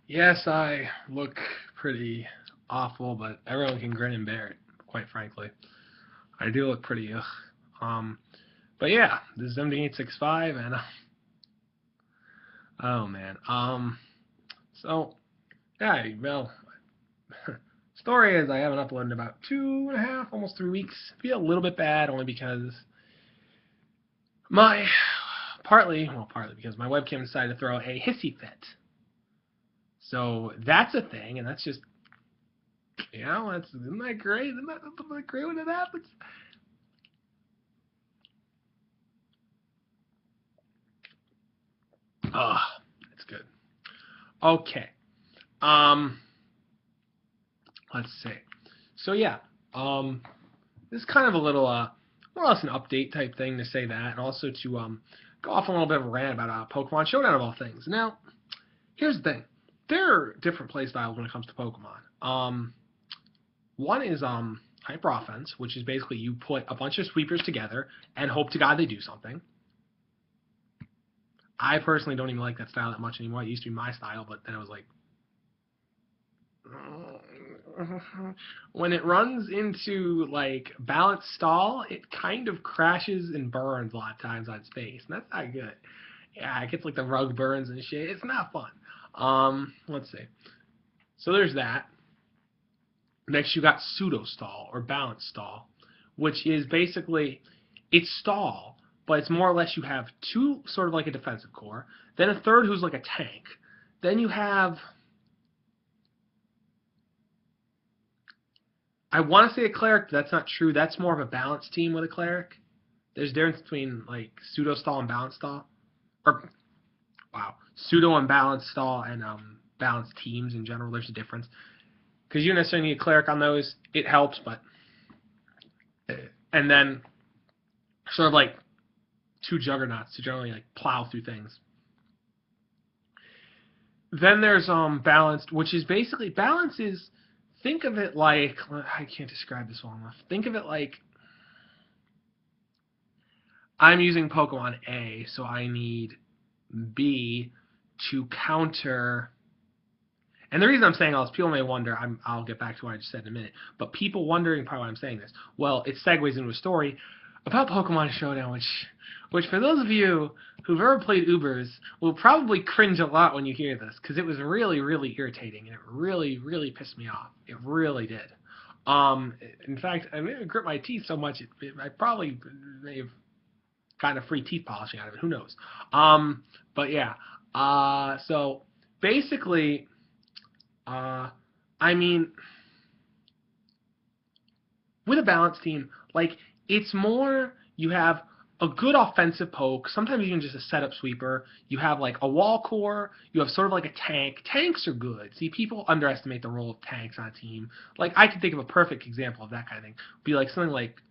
Yes, I look pretty awful, but everyone can grin and bear it, quite frankly. I do look pretty ugh. Um, but yeah, this is MD865, and oh man. So yeah, well, story is I haven't uploaded in about 2.5, almost 3 weeks. Feel a little bit bad, only because my partly because my webcam decided to throw a hissy fit. So that's a thing, and that's just isn't that great? Isn't that great when it happens? Ugh, it's good. Okay. Um, let's see. So yeah, um, this is kind of a little more or less an update type thing to say that, and also to go off on a little bit of a rant about Pokemon Showdown of all things. Now, here's the thing: there are different play styles when it comes to Pokemon. One is hyper offense, which is basically you put a bunch of sweepers together and hope to God they do something. I personally don't even like that style that much anymore. It used to be my style, but then it was like, when it runs into like balance stall, it kind of crashes and burns a lot of times on space, and that's not good. Yeah, it gets like the rug burns and shit. It's not fun. Let's see. So there's that. Next, you got pseudo stall or balance stall, which is basically it's stall, but it's more or less you have two sort of like a defensive core, then a third who's like a tank, then you have I want to say a cleric, but that's not true. That's more of a balanced team with a cleric. There's a difference between like pseudo stall and balanced stall, or wow, pseudo and balanced stall and balanced teams in general. There's a difference because you don't necessarily need a cleric on those. It helps, but and then sort of like two juggernauts to generally like plow through things. Then there's balanced, which is basically balance is think of it like I can't describe this well enough. Think of it like I'm using Pokemon A, so I need B to counter. And the reason I'm saying all this, people may wonder, I'll get back to what I just said in a minute, but people wondering probably why I'm saying this. Well, it segues into a story about Pokemon Showdown, which for those of you who've ever played Ubers will probably cringe a lot when you hear this, because it was really, really irritating, and it really, really pissed me off. It really did. In fact, I made it grit my teeth so much, I probably may have gotten a free teeth polishing out of it. Who knows? But yeah. So basically, uh, I mean, with a balanced team, like it's more you have a good offensive poke, sometimes even just a setup sweeper. You have like a wall core. You have sort of like a tank. Tanks are good. See, people underestimate the role of tanks on a team. Like I can think of a perfect example of that kind of thing. Be like something like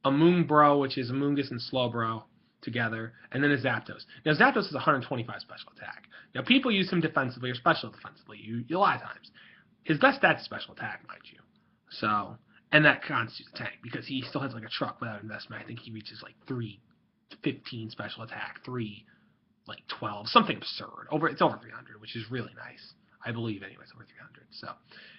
a Moonbro, which is a Moongus and Slowbro together, and then a Zapdos. Now Zapdos is 125 special attack. Now people use him defensively or special defensively. A lot of times, his best stat is special attack, mind you. So, and that constitutes a tank because he still has like a truck without investment. I think he reaches like 315 special attack, 12, something absurd. It's over 300, which is really nice. I believe anyways, over 300. So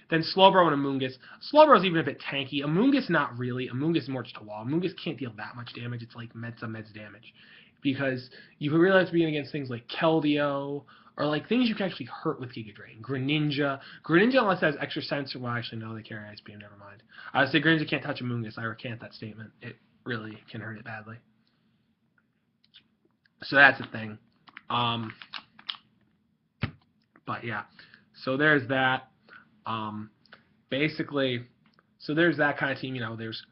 then Slowbro and Amoonguss. Slowbro's even a bit tanky. Amoonguss not really. Amoonguss is more just a wall. Amoonguss can't deal that much damage. It's like meds damage. Because you realize being against things like Keldeo or like things you can actually hurt with Giga Drain. Greninja. Greninja unless it has extra sensor. Well actually no, they carry Ice Beam, never mind. I would say Greninja can't touch Amoonguss. I recant that statement. It really can hurt it badly. So that's a thing. Um, but yeah, so there's that. Um, basically, so there's that kind of team. There's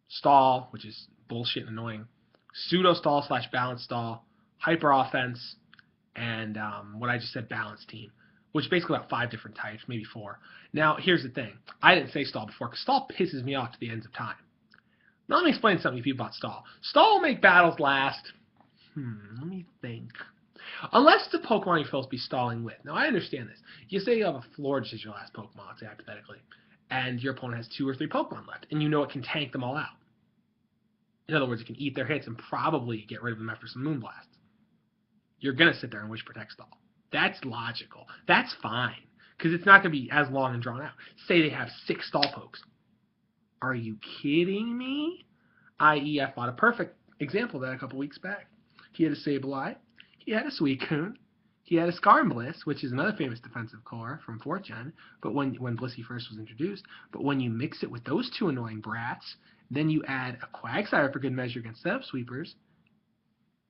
stall, which is bullshit and annoying, pseudo stall slash balance stall, hyper offense, and what I just said, balance team, which is basically about 5 different types, maybe 4. Now, here's the thing. I didn't say stall before, because stall pisses me off to the ends of time. Now, let me explain something to people about stall. Stall will make battles last. Let me think. Unless the Pokemon you're supposed to be stalling with. Now, I understand this. You say you have a Florges as your last Pokemon, say hypothetically, and your opponent has 2 or 3 Pokemon left, and you know it can tank them all out. In other words, it can eat their hits and probably get rid of them after some Moonblast. You're going to sit there and wish Protect Stall. That's logical. That's fine. Because it's not going to be as long and drawn out. Say they have 6 stall pokes. Are you kidding me? I.e., I fought a perfect example of that a couple weeks back. He had a Sableye. He had a Suicune. He had a Skarbliss, which is another famous defensive core from 4th Gen, but when Blissey first was introduced. But when you mix it with those 2 annoying brats, then you add a Quagsire for good measure against setup sweepers,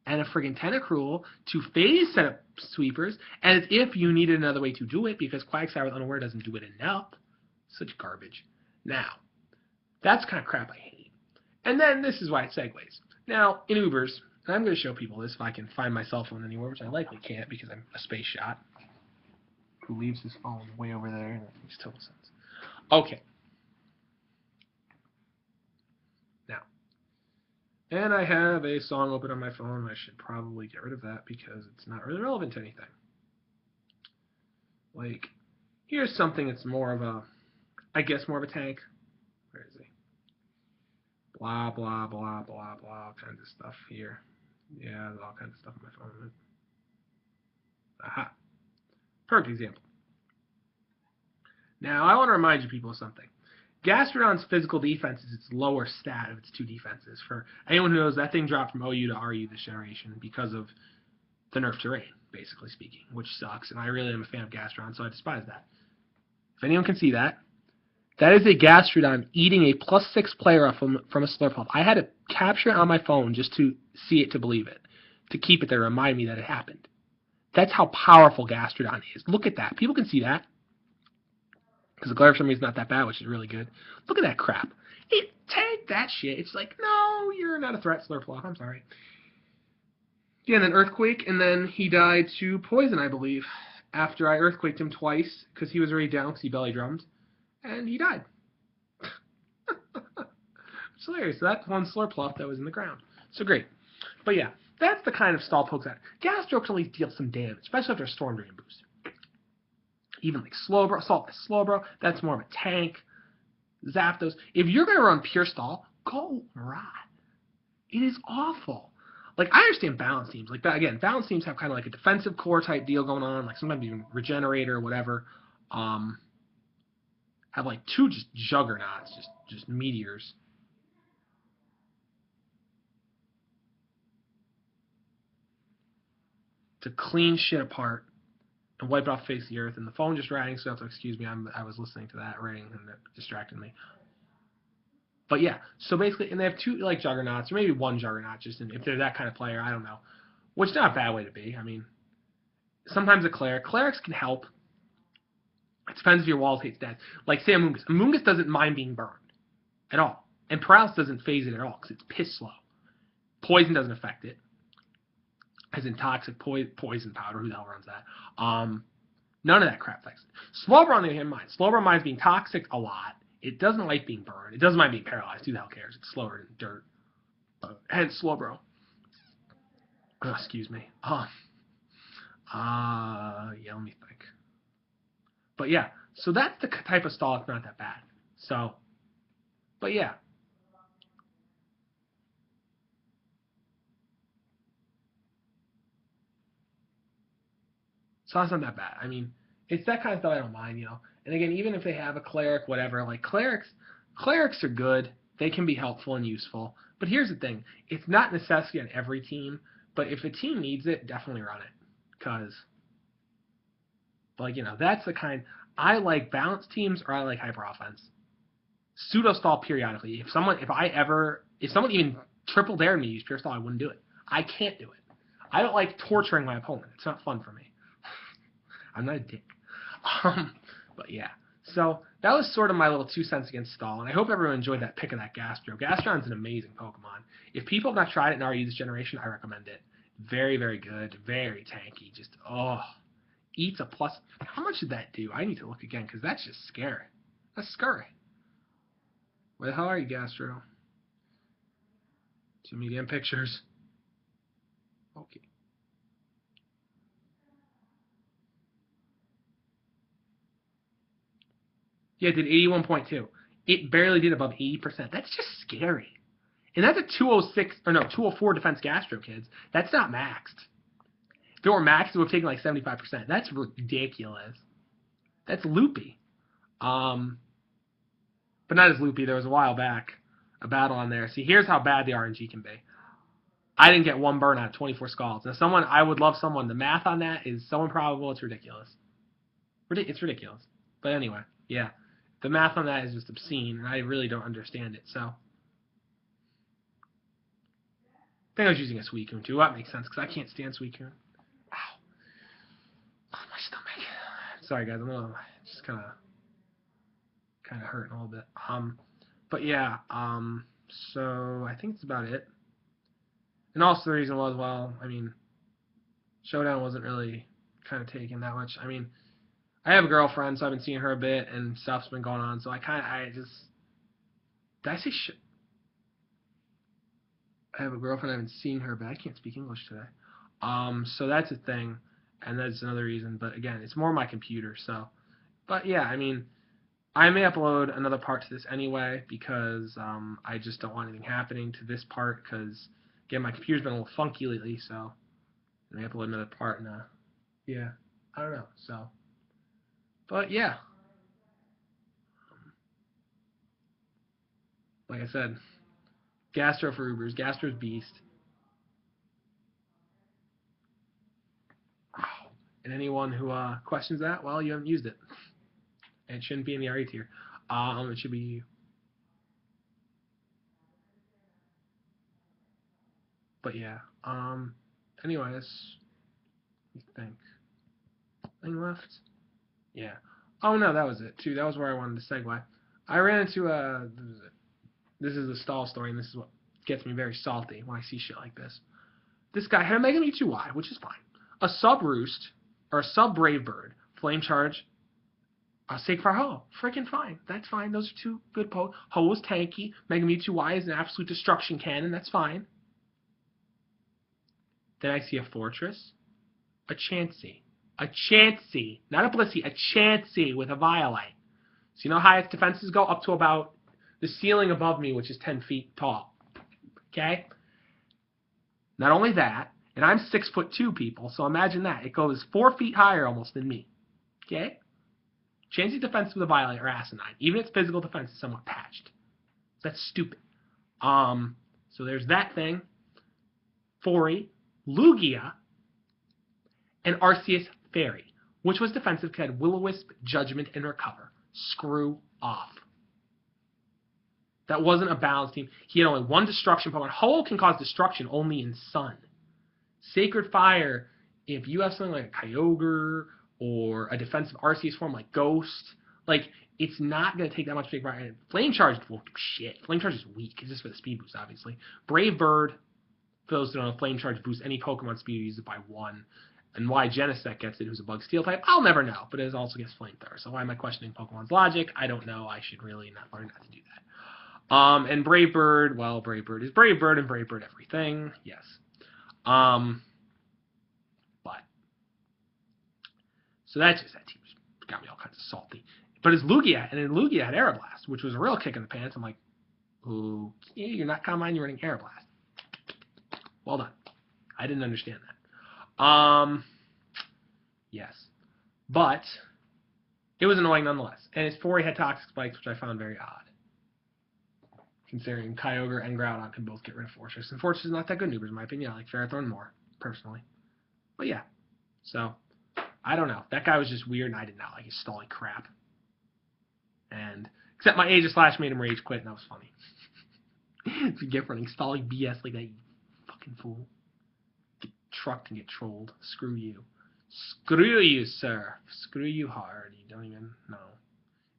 and a friggin' Tentacruel to phase setup sweepers, as if you needed another way to do it, because Quagsire with Unaware doesn't do it enough. Such garbage. Now, that's kind of crap I hate. And then this is why it segues. Now, in Ubers, and I'm going to show people this if I can find my cell phone anywhere, which I likely can't because I'm a space shot who leaves his phone way over there, and that makes total sense. Okay. Now, and I have a song open on my phone. I should probably get rid of that because it's not really relevant to anything. Like, here's something that's more of a, I guess more of a tank. Where is he? Blah, blah, blah, blah, blah, all kinds of stuff here. Yeah, there's all kinds of stuff on my phone. Aha. Perfect example. Now, I want to remind you people of something. Gastrodon's physical defense is its lower stat of its 2 defenses. For anyone who knows, that thing dropped from OU to RU this generation because of the nerf terrain, basically speaking, which sucks. And I really am a fan of Gastrodon, so I despise that. If anyone can see that, that is a Gastrodon eating a +6 player off from a Slurpuff. I had to capture it on my phone just to see it to believe it, to keep it there, remind me that it happened. That's how powerful Gastrodon is. Look at that. People can see that. Because the glare for me is not that bad, which is really good. Look at that crap. It tanked that shit. It's like, no, you're not a threat, Slurpuff. I'm sorry. Yeah, and then Earthquake, and then he died to Poison, I believe, after I Earthquaked him twice, because he was already down because he belly drummed. And he died. It's hilarious. So that's one Slurpuff that was in the ground. So great. But yeah, that's the kind of stall pokes that Gastro can at least deal some damage, especially after a Storm Drain boost. Even like Slowbro, Assault with Slowbro, that's more of a tank. Zapdos. If you're going to run pure stall, go rot. It is awful. Like, I understand balance teams. Like, that, again, balance teams have kind of like a defensive core type deal going on. Like, sometimes even Regenerator or whatever. Have like 2 just juggernauts, just meteors. To clean shit apart and wipe it off the face of the earth. And the phone just rang, so you have to excuse me. I was listening to that ring and it distracted me. But yeah, so basically, and they have 2 like juggernauts, or maybe 1 juggernaut, just if they're that kind of player, I don't know. Which is not a bad way to be. I mean, sometimes a cleric. Clerics can help. It depends if your walls hate stats. Like, say Amoonguss. Amoonguss doesn't mind being burned at all. And Paralysis doesn't phase it at all because it's piss slow. Poison doesn't affect it. As in toxic poison powder. Who the hell runs that? None of that crap affects it. Slowbro, on the other hand, minds. Slowbro minds being toxic a lot. It doesn't like being burned. It doesn't mind being paralyzed. Who the hell cares? It's slower than dirt. Hence Slowbro. Oh, excuse me. Yeah, let me think. But yeah, so that's the type of stall that's not that bad. So, but yeah. So that's not that bad. I mean, it's that kind of stuff I don't mind, you know. And again, even if they have a cleric, whatever, like clerics are good. They can be helpful and useful. But here's the thing. It's not necessary on every team, but if a team needs it, definitely run it. Because, like, you know, that's the kind. I like balanced teams or I like hyper offense. Pseudo stall periodically. If someone even triple dared me to use pure stall, I wouldn't do it. I can't do it. I don't like torturing my opponent. It's not fun for me. I'm not a dick. But yeah. So that was sort of my little 2 cents against stall, and I hope everyone enjoyed that pick of that Gastro. Gastron's an amazing Pokemon. If people have not tried it in RU this generation, I recommend it. Very, very good. Very tanky. Just, eats a plus. How much did that do? I need to look again, because that's just scary. That's scary. Where the hell are you, Gastro? Too many damn pictures. Okay. Yeah, it did 81.2. It barely did above 80%. That's just scary. And that's a 206, or no, 204 defense Gastro, kids. That's not maxed. If it were max, it would have taken like 75%. That's ridiculous. That's loopy. Um, but not as loopy. There was a while back a battle on there. See, here's how bad the RNG can be. I didn't get one burn out of 24 scalds. Now, I would love someone. The math on that is so improbable, it's ridiculous. It's ridiculous. But anyway, yeah. The math on that is just obscene, and I really don't understand it, so. I think I was using a Suicune, too. That makes sense, because I can't stand Suicune. Ow. Oh, my stomach. Sorry, guys. I'm just kind of hurting a little bit. But yeah, so I think that's about it. And also the reason was, well, I mean, Showdown wasn't really kind of taking that much. I mean, I have a girlfriend, so I've been seeing her a bit, and stuff's been going on, so I just, did I say shit? I have a girlfriend, I've been seeing her, but I can't speak English today. So that's a thing, and that's another reason, but again, it's more my computer, so. But yeah, I mean, I may upload another part to this anyway, because I just don't want anything happening to this part, because, again, my computer's been a little funky lately, so I may upload another part, and yeah, I don't know, so. But yeah, like I said, Gastro for Ubers, Gastro's Beast. And anyone who questions that, well, you haven't used it. And it shouldn't be in the RE tier. It should be. But yeah. Anyways, I think. Anything left? Yeah. Oh no, that was it too. That was where I wanted to segue. I ran into this is the stall story, and this is what gets me very salty when I see shit like this. This guy had a Mega Mewtwo-Y, which is fine. A sub Roost or a sub Brave Bird, Flame Charge, a Sacred Ho, freaking fine. That's fine. Those are two good pokes. Ho is tanky. Mega Mewtwo-Y is an absolute destruction cannon. That's fine. Then I see a Fortress, a Chansey, not a Blissey, a Chansey with a Violet. So you know how its defenses go? Up to about the ceiling above me, which is 10 feet tall. Okay? Not only that, and I'm 6'2", people, so imagine that. It goes 4 feet higher almost than me. Okay? Chansey's defense with a Violet are asinine. Even its physical defense is somewhat patched. That's stupid. So there's that thing. Fori, Lugia, and Arceus Fairy, which was defensive because it had Will-O-Wisp, Judgment, and Recover. Screw off. That wasn't a balanced team. He had only one destruction Pokemon. Ho can cause destruction only in Sun. Sacred Fire, if you have something like a Kyogre or a defensive Arceus form like Ghost, like, it's not going to take that much Sacred Fire. Flame Charge won't do shit. Flame Charge is weak. It's just for the speed boost, obviously. Brave Bird, for those who don't know, Flame Charge boosts any Pokemon speed you use it by 1. And why Genesect gets it, who's a Bug Steel type, I'll never know. But it also gets Flamethrower. So why am I questioning Pokemon's logic? I don't know. I should really not learn not to do that. And Brave Bird, well, Brave Bird is Brave Bird and Brave Bird everything. Yes. But. So that team got me all kinds of salty. But it's Lugia, and then Lugia had Aeroblast, which was a real kick in the pants. I'm like, okay, you're not Combine, you're running Aeroblast. Well done. I didn't understand that. Yes. But it was annoying nonetheless. And his Fori had Toxic Spikes, which I found very odd. Considering Kyogre and Groudon can both get rid of Fortress. And Fortress is not that good in Ubers, in my opinion. I like Ferrothorn more, personally. But yeah. So, I don't know. That guy was just weird, and I did not like his stally crap. And, except my Aegislash made him rage quit, and that was funny. If you get running stalling BS like that, you fucking fool. Trucked and get trolled. Screw you. Screw you, sir. Screw you hard. You don't even know.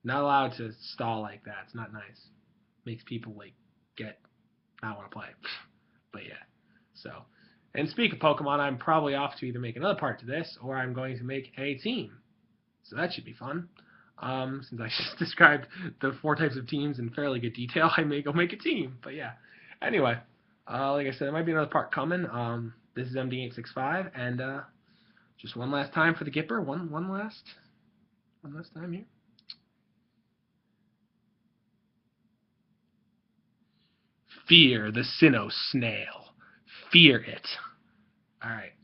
Not allowed to stall like that. It's not nice. Makes people like not want to play. But yeah. So, and speak of Pokemon, I'm probably off to either make another part to this or I'm going to make a team. So that should be fun. Since I just described the 4 types of teams in fairly good detail, I may go make a team. But yeah. Anyway, like I said, there might be another part coming. This is MD865, and just one last time for the Gipper. One last time here. Fear the Sinnoh Snail. Fear it. All right.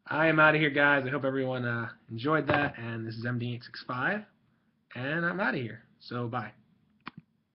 I am out of here, guys. I hope everyone enjoyed that. And this is MD865, and I'm out of here. So bye.